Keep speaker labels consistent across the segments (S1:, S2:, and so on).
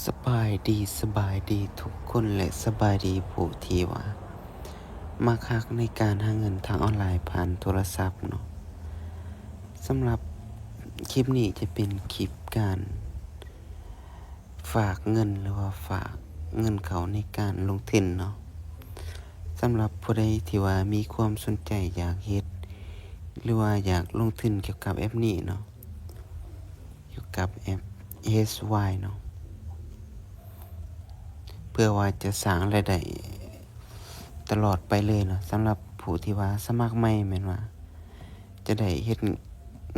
S1: สบายดีทุกคนและสบายดีผู้ที่ว่ามาคักในการหาเงินทางออนไลน์ผ่านโทรศัพท์เนาะสำหรับคลิปนี้จะเป็นคลิปการฝากเงินหรือว่าฝากเงินเขาในการลงทุนเนาะสำหรับผู้ใดที่ว่ามีความสนใจอยากเฮ็ดหรือว่าอยากลงทุนเกี่ยวกับแอปนี้เนาะเกี่ยวกับแอป SY เนาะเพื่อว่าจะสร้างรายได้ตลอดไปเลยเนาะสำหรับผู้ที่ว่าสมัครใหม่แม่นว่าจะได้เฮ็ด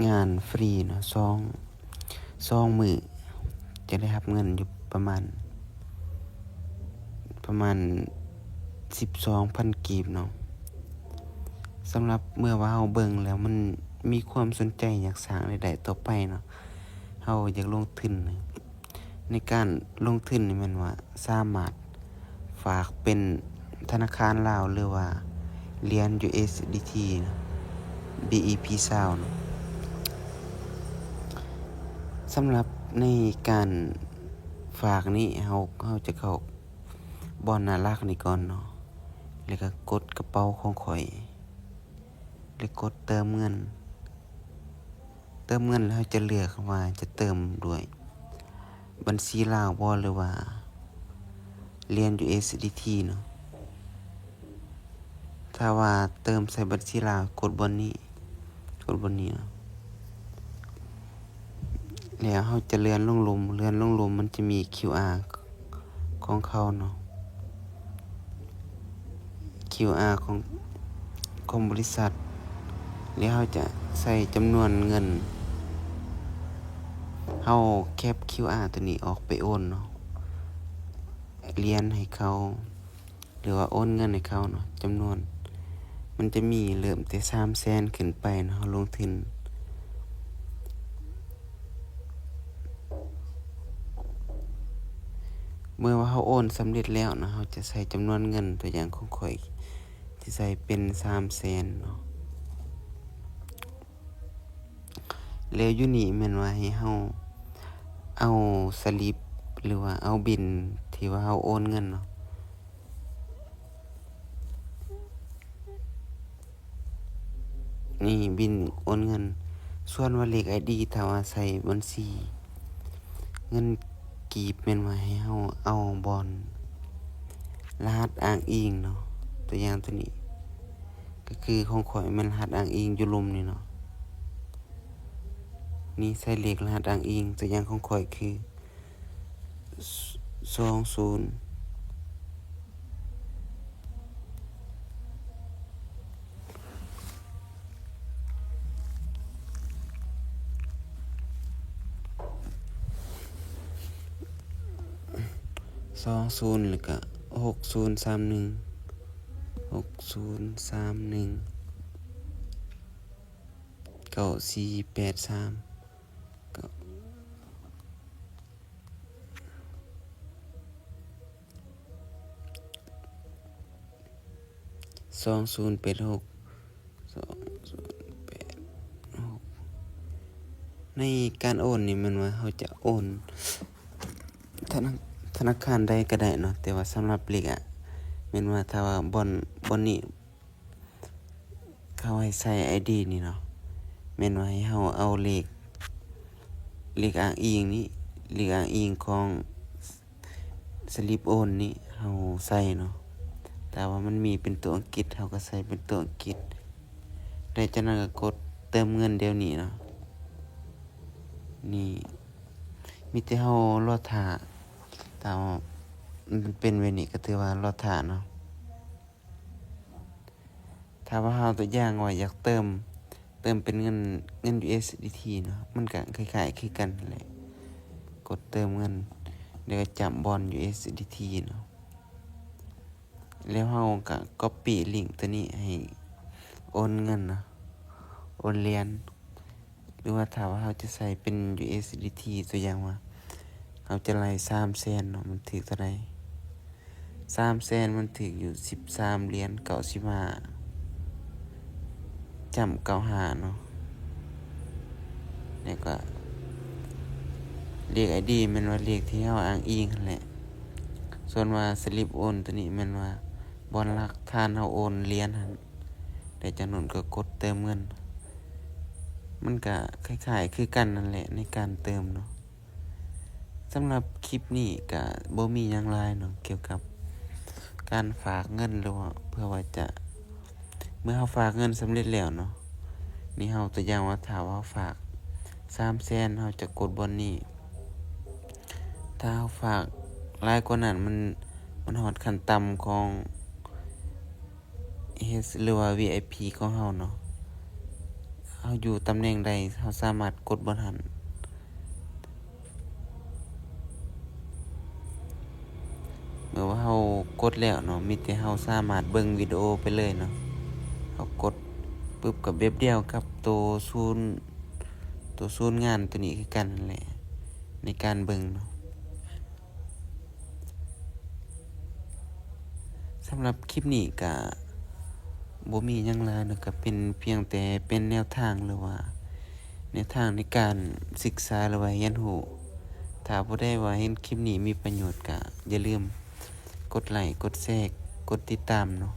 S1: งานฟรีเนาะ2มื้อจะได้รับเงินอยู่ประมาณ12,000 กีบเนาะสำหรับเมื่อว่าเราเบิ่งแล้วมันมีความสนใจอยากสร้างรายได้ต่อไปเนาะเราอยากลงทุนในการลงทุนนี่แม่นว่าสามารถฝากเป็นธนาคารลาวหรือว่าเหรียญ USDT นะ BEP20 เนาะสำหรับในการฝากนี้เราจะเข้าบอนน่ารักนี่ก่อนเนาะแล้วก็กดกระเป๋าของข่อยแล้วกดเติมเงินแล้วเราจะเลือกว่าจะเติมด้วยบัญชีลาวบ่หรือว่าเหรียญ USDT เนาะถ้าว่าเติมใส่บัญชีลาวกดบนนี้เนาะแล้วเราจะเลื่อนลงหลุมมันจะมี QR ของเขาเนาะ QR ของบริษัทแล้วเราจะใส่จำนวนเงินเราแคป QR ตัวนี้ออกไปโอนเนาะเหรียญให้เขาหรือว่าโอนเงินให้เขาเนาะจำนวนมันจะมีเริ่มแต่300,000ขึ้นไปเนาะลงทุนเมื่อว่าเราโอนสำเร็จแล้วนะเราจะใส่จำนวนเงินตัวอย่างของข่อยที่ใส่เป็น300,000เนาะแล้วอยู่นี่แม่นว่าให้เราเอาสลิปหรือว่าเอาบิลที่ว่าเราโอนเงินเนาะนี่บิลโอนเงินส่วนว่าเลข ID ถ้าว่าใส่บัญชีเงินกีบแม่นว่าให้เราเอาบอนรหัสอ้างอิงเนาะตัวอย่างตัวนี้ก็คือของข่อยมันรหัสอ้างอิงอยู่ลมนี่เนาะนี่ใส่เลขรหัสอ้างอิงตัวอย่างของข่อยคือ20 แล้วก็60319483ก็2086ในการโอนนี่มันว่าเขาจะโอนธนาคารใดก็ได้เนาะแต่ว่าสำหรับเลขแม่นว่าถ้าว่าบอนนี้เขาให้ใส่ ID นี่เนาะแม่นว่าให้เราเอาเลขอ้างอิงนี้เลขอ้างอิงของสลิปโอนนี้เราใส่เนาะแต่ว่ามันมีเป็นตัวอังกฤษเราก็ใส่เป็นตัวอังกฤษได้จากนั้นก็กดเติมเงินเดี๋ยวนี้เนาะนี่มีแต่เรารอท่าตามมันเป็นไว้นี่ก็ถือว่ารอท่าเนาะถ้าว่าเราตัวอย่างว่าอยากเติมเป็นเงินUSDT เนาะมันก็คล้ายๆคือกันนั่นแหละกดเติมเงินเดี๋ยวก็จับบอน USDT เนาะแล้วเราก็ copy ลิงก์ตัวนี้ให้โอนเงินเนาะโอนเหรียญหรือว่าถ้าว่าเราจะใส่เป็น USDT ตัวอย่างว่าเราจะไล่300,000เนาะมันถูกเท่าใด300,000มันถูกอยู่13เหรียญ95จำ95เนาะแล้วก็ เลข ID แม่นว่าเลขที่เฮาอ้างอิงนั่นแหละส่วนว่าสลิปโอนตัวนี้แม่นว่าบ่อนหลักฐานเฮาโอนเหรียญหั่นแต่จากนั้นก็กดเติมเงินมันก็คล้ายๆคือกันนั่นแหละในการเติมเนาะสำหรับคลิปนี้ก็บ่มีหยังหลายเนาะเกี่ยวกับการฝากเงินหรือว่าเพื่อว่าจะเมื่อเฮาฝากเงินสำเร็จแล้วเนาะนี่เฮาตัวอย่างว่าถ้าว่าฝาก300,000เฮาจะกดบ่อนนี้ถ้าเฮาฝากหลายกว่านั้นมันฮอดขั้นต่ำของ S หรือว่า VIP ของเฮาเนาะเฮาอยู่ตำแหน่งใดเฮาสามารถกดบ่ทันเมื่อว่าเฮากดแล้วเนาะมีแต่เฮาสามารถเบิ่งวิดีโอไปเลยเนาะเฮากดปึ๊บก็แป๊บเดียวกับตัวศูนย์งานตัวนี้คือกันนั่นแหละในการเบิ่งเนาะสำหรับคลิปนี้ก็บ่มีหยังหลายเนาะก็เป็นเพียงแต่เป็นแนวทางหรือว่าแนวทางในการศึกษาหรือว่าเรียนรู้ถ้าผู้ใดว่าเห็นคลิปนี้มีประโยชน์ก็อย่าลืมกดไลค์กดแชร์กดติดตามเนาะ